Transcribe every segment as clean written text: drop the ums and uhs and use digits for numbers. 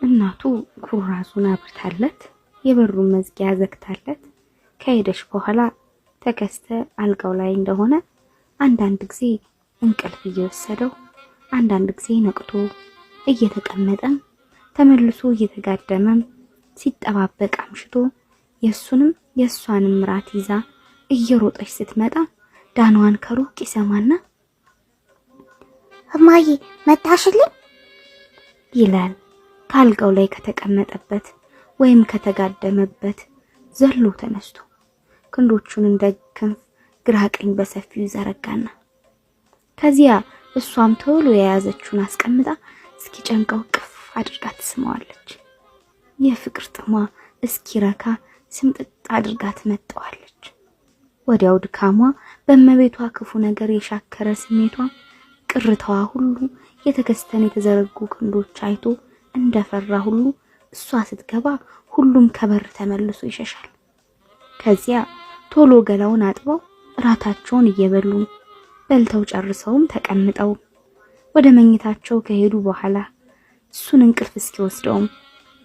እናቱ ኩራዙን አብርታለት የበሩን መዝጊያ ዘግታለት ከሄደች በኋላ ተከስተ አልጋው ላይ እንደሆነ አንዳንድ ጊዜ እንቅልፍ እየወሰደው አንዳንድ ጊዜ ነቅቶ እየተቀመጠም ተመልሶ እየተጋደመም ሲጠባበቅ አምሽቶ የሱንም የሷንም ራት ይዛ እየሮጠች ስትመጣ ዳኗን ከሩቅ ይሰማና እማዬ መጣሽልኝ ይላል። ካልጋው ላይ ከተቀመጠበት ወይም ከተጋደመበት ዘሎ ተነስቶ ክንዶቹን እንደ ክንፍ ግራ ቀኝ በሰፊው ይዘረጋና ከዚያ እሷም ቶሎ የያዘችውን አስቀምጣ እስኪጨንቀው ቅፍ አድርጋ ትስመዋለች። የፍቅር ጥሟ እስኪረካ ስምጥጥ አድርጋ ትመጣዋለች። ወዲያው ድካሟ በመቤቷ ክፉ ነገር የሻከረ ስሜቷ ቅርታዋ ሁሉ የተከስተን የተዘረጉ ክንዶች አይቶ እንደፈራ ሁሉ እሷ ስትገባ ሁሉም ከበር ተመልሶ ይሸሻል። ከዚያ ቶሎ ገላውን አጥበው ራታቸውን እየበሉ በልተው ጨርሰውም ተቀምጠው ወደ መኝታቸው ከሄዱ በኋላ እሱን እንቅልፍ እስኪወስደውም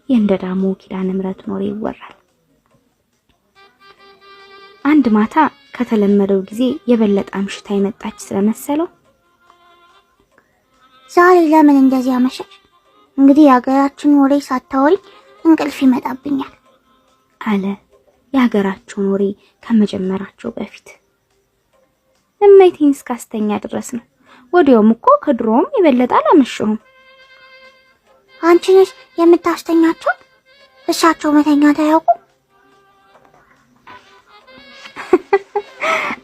የእንደዳሙ ኪዳነ ምሕረት ኖሬ ይወራል። አንድ ማታ ከተለመደው ጊዜ የበለጠ አምሽታ የመጣች ስለመሰለው ዛሬ ለምን እንደዚህ አመሸሽ? እንግዲህ የሀገራችን ወሬ ሳታወሪ እንቅልፍ ይመጣብኛል አለ። የሀገራቸውን ወሬ ከመጀመራቸው በፊት እመይቴን እስካስተኛ ድረስ ነው። ወዲያውም እኮ ከድሮም የበለጠ አላመሸሁም። አንቺ ነሽ የምታስተኛቸው? እሳቸው መተኛት አያውቁም?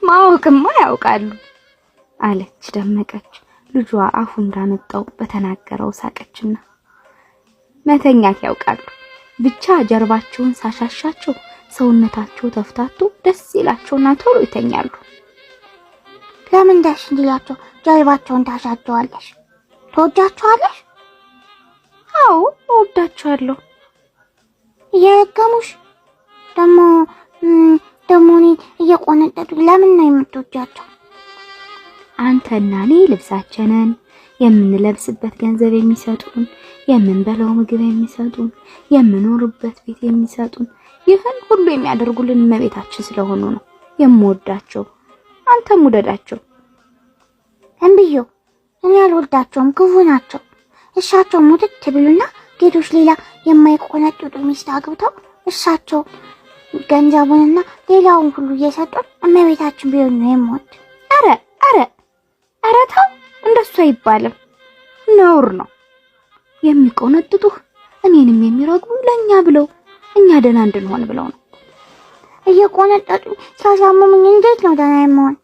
ማወቅማ ያውቃሉ አለች ደመቀች። ልጇ አፉ እንዳመጣው በተናገረው ሳቀችና መተኛት ያውቃሉ፣ ብቻ ጀርባቸውን ሳሻሻቸው ሰውነታቸው ተፍታቱ ደስ ይላቸውና ቶሎ ይተኛሉ። ለምን ደስ እንዲላቸው ጀርባቸውን ታሻቸዋለሽ? ትወጃቸዋለሽ? አዎ እወዳቸዋለሁ። እየረገሙሽ ደሞ እኔ እየቆነጠጡ ለምን ነው የምትወጃቸው? አንተና እኔ ልብሳችንን የምንለብስበት ገንዘብ የሚሰጡን፣ የምንበላው ምግብ የሚሰጡን፣ የምንኖርበት ቤት የሚሰጡን፣ ይህን ሁሉ የሚያደርጉልን እመቤታችን ስለሆኑ ነው የምወዳቸው። አንተም ውደዳቸው። እንብዮ እኔ አልወዳቸውም፣ ክፉ ናቸው። እሳቸው ሙትት ብሉና ጌቶች ሌላ የማይቆነጥጡ ሚስት አግብተው እሳቸው ገንዘቡንና ሌላውን ሁሉ እየሰጡን እመቤታችን ቢሆን ነው የምወድ። ኧረ ተው፣ እንደሱ አይባልም፣ ነውር ነው። የሚቆነጥጡህ እኔንም የሚረጉ ለኛ ብለው እኛ ደህና እንድንሆን ብለው ነው። እየቆነጠጡ ሲያሳምሙኝ እንዴት ነው ደህና የምሆን?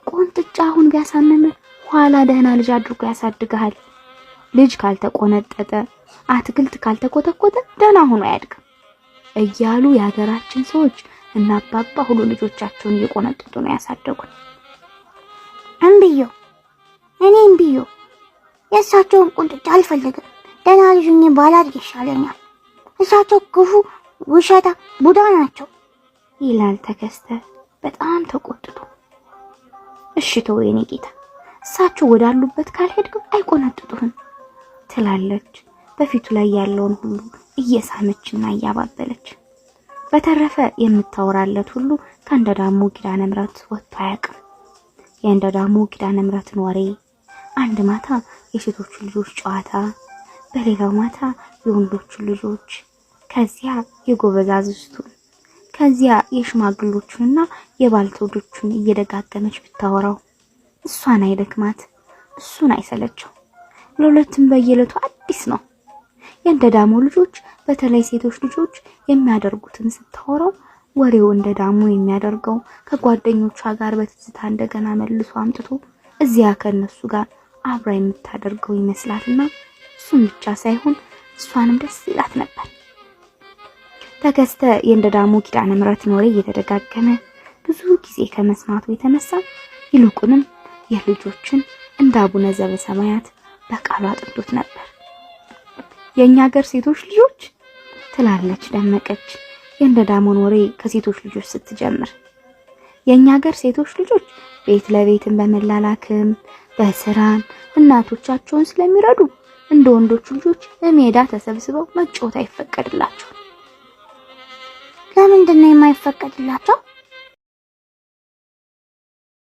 ቆንጥጫ አሁን ቢያሳምም ኋላ ደህና ልጅ አድርጎ ያሳድግሃል። ልጅ ካልተቆነጠጠ አትክልት ካልተኮተኮተ ደህና ሆኖ አያድግም እያሉ የሀገራችን ሰዎች እና አባባ ሁሉ ልጆቻቸውን እየቆነጠጡ ነው ያሳደጉን። እምብዮ የእሳቸውን ቁንጥጫ አልፈልግም። ደህና ልጅኝ ባላድግ ይሻለኛል። እሳቸው ክፉ ውሸታ ቡዳ ናቸው ይላል ተከስተ በጣም ተቆጥቶ። እሺ ተው የኔ ጌታ፣ እሳቸው ወዳሉበት ካልሄድክ አይቆነጥጡህም ትላለች በፊቱ ላይ ያለውን ሁሉ እየሳመችና እያባበለች። በተረፈ የምታወራለት ሁሉ ከእንደዳሙ ኪዳነ ምሕረት ወጥቶ አያውቅም። የእንደዳሙ ኪዳነ ምሕረትን ወሬ አንድ ማታ የሴቶቹ ልጆች ጨዋታ፣ በሌላው ማታ የወንዶቹ ልጆች፣ ከዚያ የጎበዛዝቱን፣ ከዚያ የሽማግሎቹንና የባልቴቶቹን እየደጋገመች ብታወራው እሷን አይደክማት፣ እሱን አይሰለቸው። ለሁለቱም በየለቱ አዲስ ነው። የእንደዳሙ ልጆች በተለይ ሴቶች ልጆች የሚያደርጉትን ስታወራው ወሬው እንደዳሙ የሚያደርገው ከጓደኞቿ ጋር በትዝታ እንደገና መልሶ አምጥቶ እዚያ ከነሱ ጋር አብራ የምታደርገው ይመስላትና እሱም ብቻ ሳይሆን እሷንም ደስ ይላት ነበር። ተከስተ የእንደዳሙ ኪዳነ ምሕረትን ወሬ እየተደጋገመ ብዙ ጊዜ ከመስማቱ የተነሳ ይልቁንም የልጆችን እንደ አቡነ ዘበሰማያት በቃሉ አጥንቶት ነበር። የኛ ሀገር ሴቶች ልጆች ትላለች ደመቀች የእንደዳሙን ወሬ ከሴቶች ልጆች ስትጀምር። የኛ ሀገር ሴቶች ልጆች ቤት ለቤትን በመላላክም በስራም እናቶቻቸውን ስለሚረዱ እንደ ወንዶቹ ልጆች በሜዳ ተሰብስበው መጫወት አይፈቀድላቸው። ለምንድን ነው የማይፈቀድላቸው?